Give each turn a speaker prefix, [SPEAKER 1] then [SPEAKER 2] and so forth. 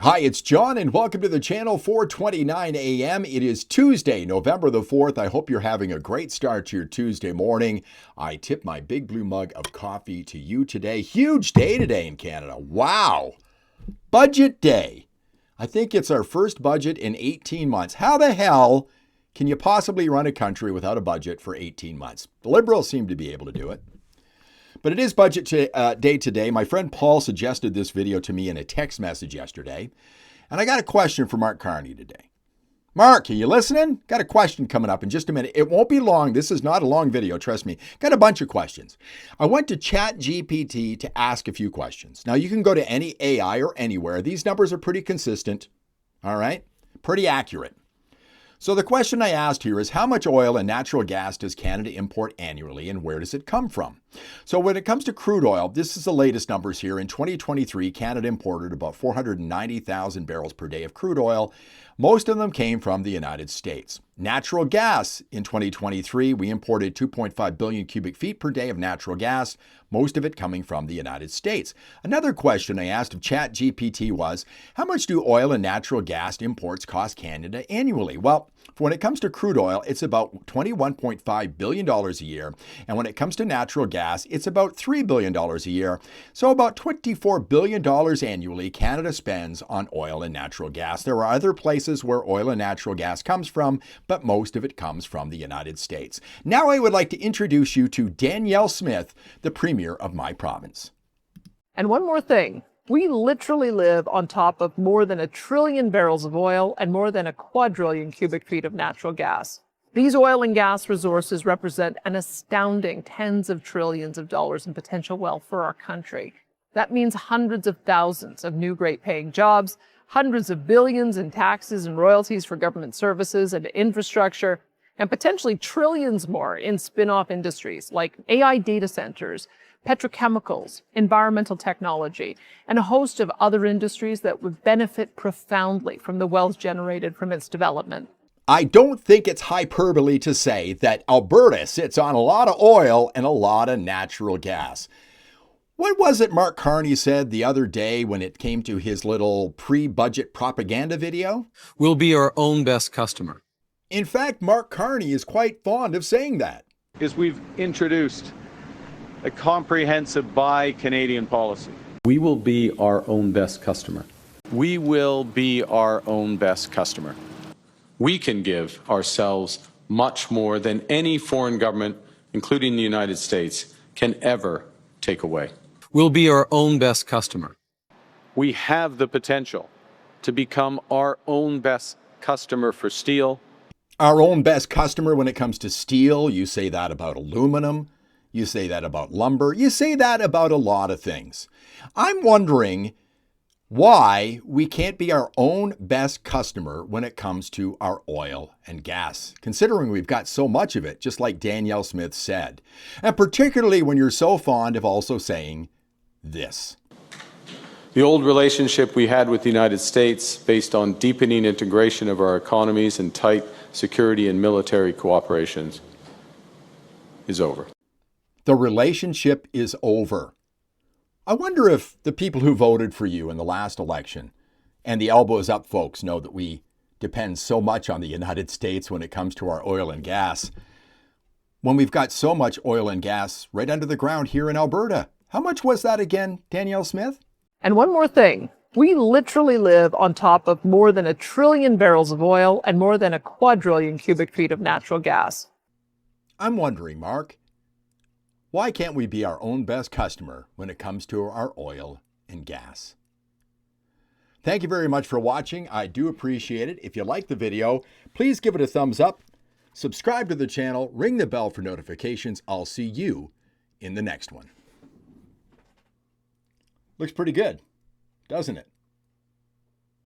[SPEAKER 1] Hi, it's John, and welcome to the channel. 4:29 a.m. It is Tuesday, November the 4th. I hope you're having a great start to your Tuesday morning. I tip my big blue mug of coffee to you today. Huge day today in Canada. Wow. Budget day. I think it's our first budget in 18 months. How the hell can you possibly run a country without a budget for 18 months? The Liberals seem to be able to do it. But it is budget day today. My friend Paul suggested this video to me in a text message yesterday. And I got a question for Mark Carney today. Mark, are you listening? Got a question coming up in just a minute. It won't be long. This is not a long video, trust me. Got a bunch of questions. I went to ChatGPT to ask a few questions. Now, you can go to any AI or anywhere. These numbers are pretty consistent, all right? Pretty accurate. So the question I asked here is, how much oil and natural gas does Canada import annually, and where does it come from? So when it comes to crude oil, this is the latest numbers here. In 2023, Canada imported about 490,000 barrels per day of crude oil. Most of them came from the United States. Natural gas, in 2023, we imported 2.5 billion cubic feet per day of natural gas, most of it coming from the United States. Another question I asked of ChatGPT was, how much do oil and natural gas imports cost Canada annually? Well, when it comes to crude oil, it's about $21.5 billion a year. And when it comes to natural gas, it's about $3 billion a year. So about $24 billion annually Canada spends on oil and natural gas. There are other places where oil and natural gas comes from, but most of it comes from the United States. Now I would like to introduce you to Danielle Smith, the Premier of my province.
[SPEAKER 2] And one more thing. We literally live on top of more than 1 trillion barrels of oil and more than 1 quadrillion cubic feet of natural gas. These oil and gas resources represent an astounding tens of trillions of dollars in potential wealth for our country. That means hundreds of thousands of new great-paying jobs, hundreds of billions in taxes and royalties for government services and infrastructure, and potentially trillions more in spin-off industries like AI data centers, petrochemicals, environmental technology, and a host of other industries that would benefit profoundly from the wealth generated from its development.
[SPEAKER 1] I don't think it's hyperbole to say that Alberta sits on a lot of oil and a lot of natural gas. What was it Mark Carney said the other day when it came to his little pre-budget propaganda video?
[SPEAKER 3] We'll be our own best customer.
[SPEAKER 1] In fact, Mark Carney is quite fond of saying that.
[SPEAKER 4] We've introduced a comprehensive buy Canadian policy.
[SPEAKER 5] We will be our own best customer.
[SPEAKER 4] We will be our own best customer.
[SPEAKER 6] We can give ourselves much more than any foreign government, including the United States, can ever take away.
[SPEAKER 3] We'll be our own best customer.
[SPEAKER 4] We have the potential to become our own best customer for steel.
[SPEAKER 1] Our own best customer when it comes to steel. You say that about aluminum. You say that about lumber. You say that about a lot of things. I'm wondering why we can't be our own best customer when it comes to our oil and gas, considering we've got so much of it, just like Danielle Smith said. And particularly when you're so fond of also saying this.
[SPEAKER 6] The old relationship we had with the United States, based on deepening integration of our economies and tight security and military cooperations, is over.
[SPEAKER 1] The relationship is over. I wonder if the people who voted for you in the last election and the elbows up folks know that we depend so much on the United States when it comes to our oil and gas, when we've got so much oil and gas right under the ground here in Alberta. How much was that again, Danielle Smith?
[SPEAKER 2] And one more thing. We literally live on top of more than 1 trillion barrels of oil and more than 1 quadrillion cubic feet of natural gas.
[SPEAKER 1] I'm wondering, Mark, why can't we be our own best customer when it comes to our oil and gas? Thank you very much for watching. I do appreciate it. If you like the video, please give it a thumbs up, subscribe to the channel, ring the bell for notifications. I'll see you in the next one. Looks pretty good, doesn't it?